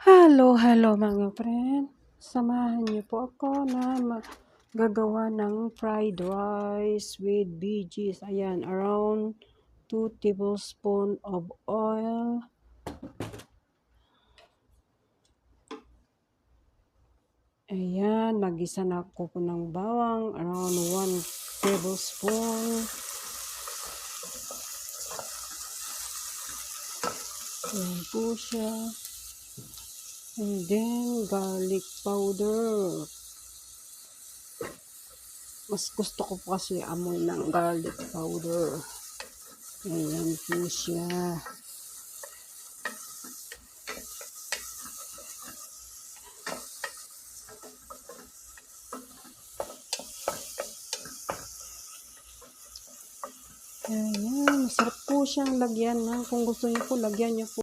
Hello mga friend. Samahan niyo po ako na gagawa ng fried rice with veggies. Ayan, around 2 tablespoons of oil. Ayan, mag-isa na ako po ng bawang, around 1 tablespoon. Ayan po siya. And then, garlic powder. Mas gusto ko po kasi amoy ng garlic powder. Ayan po siya. Ayan, masarap po siyang lagyan na. Kung gusto niyo po, lagyan niyo po